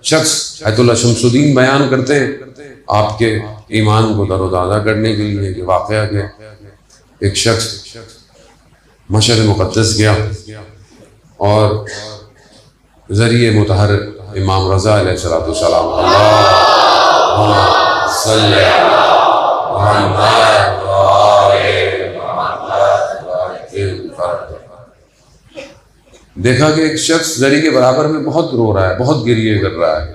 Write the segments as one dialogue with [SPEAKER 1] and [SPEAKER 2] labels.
[SPEAKER 1] شخص آیت اللہ شمس الدین بیان کرتے ہیں آپ کے ایمان کو تر و تازہ کرنے کے لیے کہ واقعہ کہ ایک شخص مشہد مقدس گیا اور ذریعہ مطہر امام رضا علیہ السلام اللہم صلی دیکھا کہ ایک شخص زری کے برابر میں بہت رو رہا ہے، بہت گریے کر رہا ہے۔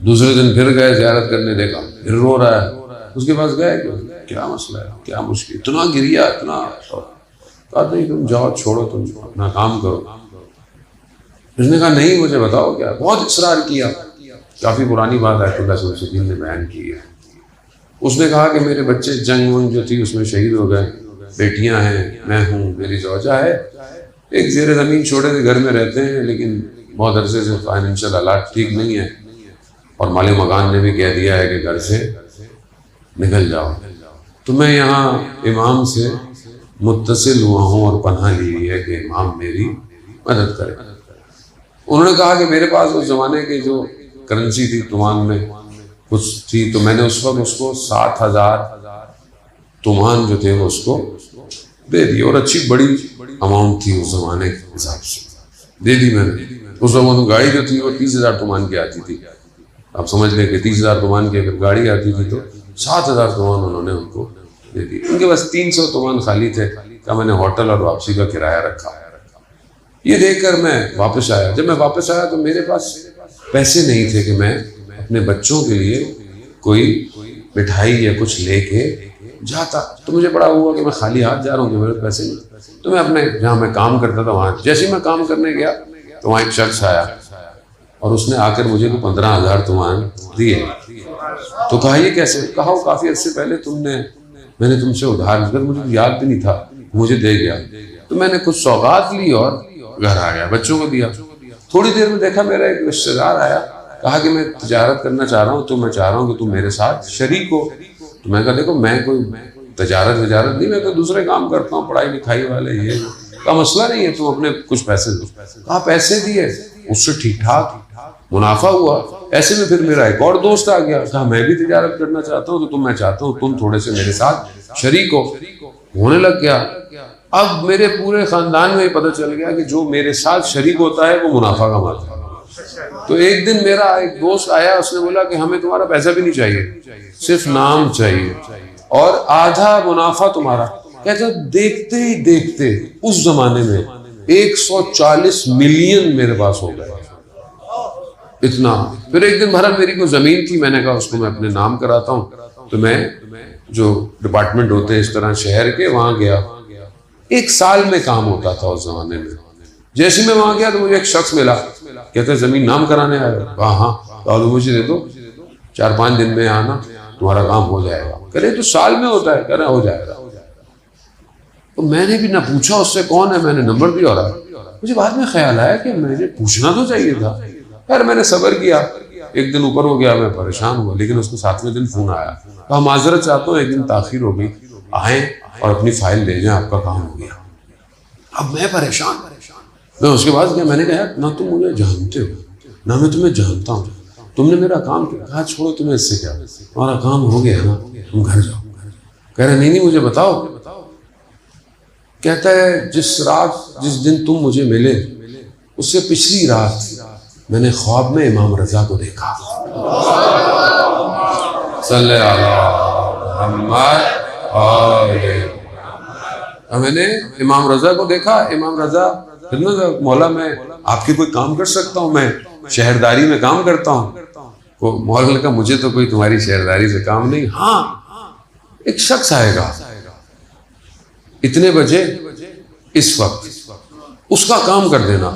[SPEAKER 1] دوسرے دن پھر گئے زیارت کرنے، دیکھا پھر رو رہا ہے۔ اس کے پاس گئے کہ کیا مسئلہ ہے، کیا مشکل، اتنا گریا، اتنا کہا نہیں تم جاؤ، چھوڑو، تم اپنا کام کرو۔ اس نے کہا نہیں مجھے بتاؤ کیا، بہت اصرار کیا، کافی پرانی بات آیت اللہ شمس الدین نے بیان کی ہے۔ اس نے کہا کہ میرے بچے جنگ ونگ جو تھی اس میں شہید ہو گئے، بیٹیاں ہیں، میں ہوں، میری زوجہ ہے، ایک زیر زمین چھوٹے سے گھر میں رہتے ہیں، لیکن بہت عرصے سے فائنینشیل حالات ٹھیک نہیں ہے، اور مالک مکان نے بھی کہہ دیا ہے کہ گھر سے نکل جاؤ۔ تو میں یہاں امام سے متصل ہوا ہوں اور پناہ لی ہوئی ہے کہ امام میری مدد کرے۔ انہوں نے کہا کہ میرے پاس اس زمانے کی جو کرنسی تھی تمان میں کچھ تھی، تو میں نے اس وقت اس کو 7,000 تمان جو تھے وہ اس کو دے دی، اور اچھی بڑی اماؤنٹ تھی اس زمانے کے حساب سے، دے دی میں نے۔ اس وقت گاڑی جو تھی وہ 30,000 تمان کی آتی تھی، آپ سمجھ لیں کہ 30,000 تمان کی اگر گاڑی آتی تھی تو 7,000 تمان انہوں نے ان کو دے دی۔ ان کے پاس 300 تمان خالی تھے، کہ میں نے ہوٹل اور واپسی کا کرایہ رکھا۔ یہ دیکھ کر میں واپس آیا۔ جب میں واپس آیا تو میرے پاس پیسے نہیں تھے کہ میں اپنے بچوں کے لیے کوئی مٹھائی یا کچھ لے کے جاتا، تو مجھے بڑا ہوا کہ میں خالی ہاتھ جا رہا ہوں کہ میرے پیسے نہیں۔ تو میں اپنے جہاں میں کام کرتا تھا وہاں، جیسے میں کام کرنے گیا تو وہاں ایک شخص آیا اور اس نے آ کر مجھے 15,000 تمان دیے۔ تو کہا یہ کیسے؟ کہا وہ کافی عرصے پہلے میں نے تم سے ادھار کر، مجھے یاد بھی نہیں تھا، مجھے دے گیا۔ تو میں نے کچھ سوغات لی اور گھر آ گیا، بچوں کو دیا۔ تھوڑی دیر میں دیکھا میرا ایک رشتہ دار آیا، کہا کہ میں تجارت کرنا چاہ رہا ہوں، تو میں چاہ رہا ہوں کہ تم میرے ساتھ شریک ہو۔ تو میں کہا دیکھو میں کوئی تجارت نہیں، میں تو دوسرے کام کرتا ہوں، پڑھائی لکھائی والے، یہ کا مسئلہ نہیں ہے، تم اپنے کچھ پیسے دو۔ کہا پیسے دیے، اس سے ٹھیک ٹھاک منافع ہوا۔ ایسے میں پھر میرا ایک اور دوست آ گیا، کہا میں بھی تجارت کرنا چاہتا ہوں، تو میں چاہتا ہوں تم تھوڑے سے میرے ساتھ شریک ہو۔ ہونے لگ گیا۔ اب میرے پورے خاندان میں پتہ چل گیا کہ جو میرے ساتھ شریک ہوتا ہے وہ منافع کماتا ہے۔ تو ایک دن میرا ایک دوست آیا، اس نے بولا کہ ہمیں تمہارا پیسہ بھی نہیں چاہیے، صرف نام چاہیے اور آدھا منافع تمہارا۔ کہتا دیکھتے ہی دیکھتے اس زمانے میں 140 ملین میرے پاس ہو گئے، اتنا۔ پھر ایک دن بھرا میری کوئی زمین تھی، میں نے کہا اس کو میں اپنے نام کراتا ہوں، تو میں جو ڈپارٹمنٹ ہوتے ہیں اس طرح شہر کے، وہاں گیا۔ 1 سال میں کام ہوتا تھا اس زمانے میں۔ جیسے میں وہاں گیا تو مجھے ایک شخص ملا، کہتے زمین نام کرانے آئے؟ ہاں کہا مجھے دے دو، 4-5 دن میں آنا، تمہارا کام ہو جائے گا۔ کہہ رہے تو سال میں ہوتا ہے؟ کہہ رہے ہو جائے گا۔ تو میں نے بھی نہ پوچھا اس سے کون ہے، میں نے نمبر دیا، اور مجھے بعد میں خیال آیا کہ مجھے پوچھنا تو چاہیے تھا۔ خیر میں نے صبر کیا، ایک دن اوپر ہو گیا، میں پریشان ہوا، لیکن اس کو 7ویں دن فون آیا، کہا معذرت چاہتا ہوں ایک دن تاخیر ہو گئی، آئیں اور اپنی فائل لے جائیں، آپ کا کام ہو گیا۔ اب میں پریشان، میں اس کے بعد کیا، میں نے کہا نہ تم مجھے جانتے ہو نہ میں تمہیں جانتا ہوں، تم نے میرا کام کیا؟ کہا چھوڑو تمہیں اس سے کیا، تمہارا کام ہو گیا نا، تم گھر جاؤ۔ کہہ رہے نہیں مجھے بتاؤ۔ کہتا ہے جس دن تم مجھے ملے اس سے پچھلی رات میں نے خواب میں امام رضا کو دیکھا، صلی اللہ علیہ۔ میں نے امام رضا کو دیکھا۔ امام رضا مولا میں آپ کے کوئی کام کر سکتا ہوں؟ میں شہرداری میں کام کرتا ہوں۔ مولا نے کہا مجھے تو کوئی تمہاری شہرداری سے کام نہیں، ہاں ایک شخص آئے گا اتنے بجے اس وقت، اس کا کام کر دینا۔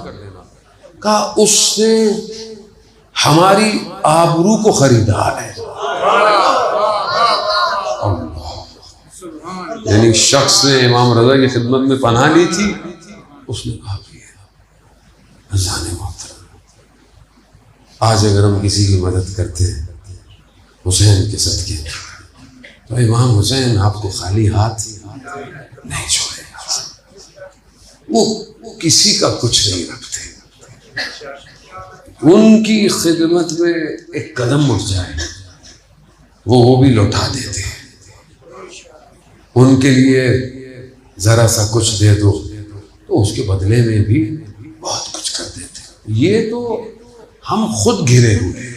[SPEAKER 1] کہا اس نے ہماری آبرو کو خریدا ہے۔ یعنی شخص نے امام رضا کی خدمت میں پناہ لی تھی، اس نے کہا کہ اللہ نے محترم، آج اگر ہم کسی کی مدد کرتے ہیں حسین کے صدقے تو امام حسین آپ کو خالی ہاتھ نہیں چھوڑے گا۔ وہ کسی کا کچھ نہیں رکھتے، ان کی خدمت میں ایک قدم اٹھ جائے وہ بھی لوٹا دیتے ہیں. ان کے لیے ذرا سا کچھ دے دو تو اس کے بدلے میں بھی بہت کچھ کر دیتے ہیں. یہ تو ہم خود گھرے ہوئے ہیں.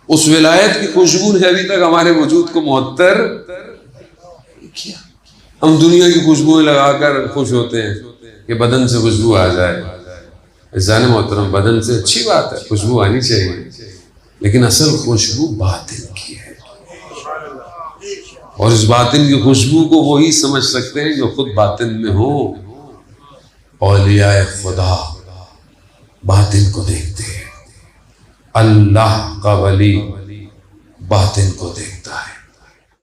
[SPEAKER 1] اس ولایت کی خوشبو نے ابھی تک ہمارے وجود کو معطر کیا. ہم دنیا کی خوشبوئیں لگا کر خوش ہوتے ہیں کہ بدن سے خوشبو آ جائے. عزیزان محترم، بدن سے اچھی بات ہے، خوشبو آنی چاہیے، لیکن اصل خوشبو باطن کی ہے. اور اس باطن کی خوشبو کو وہی سمجھ سکتے ہیں جو خود باطن میں ہو. اولیاء خدا باطن کو دیکھتے ہیں، اللہ کا ولی باطن کو دیکھتا ہے.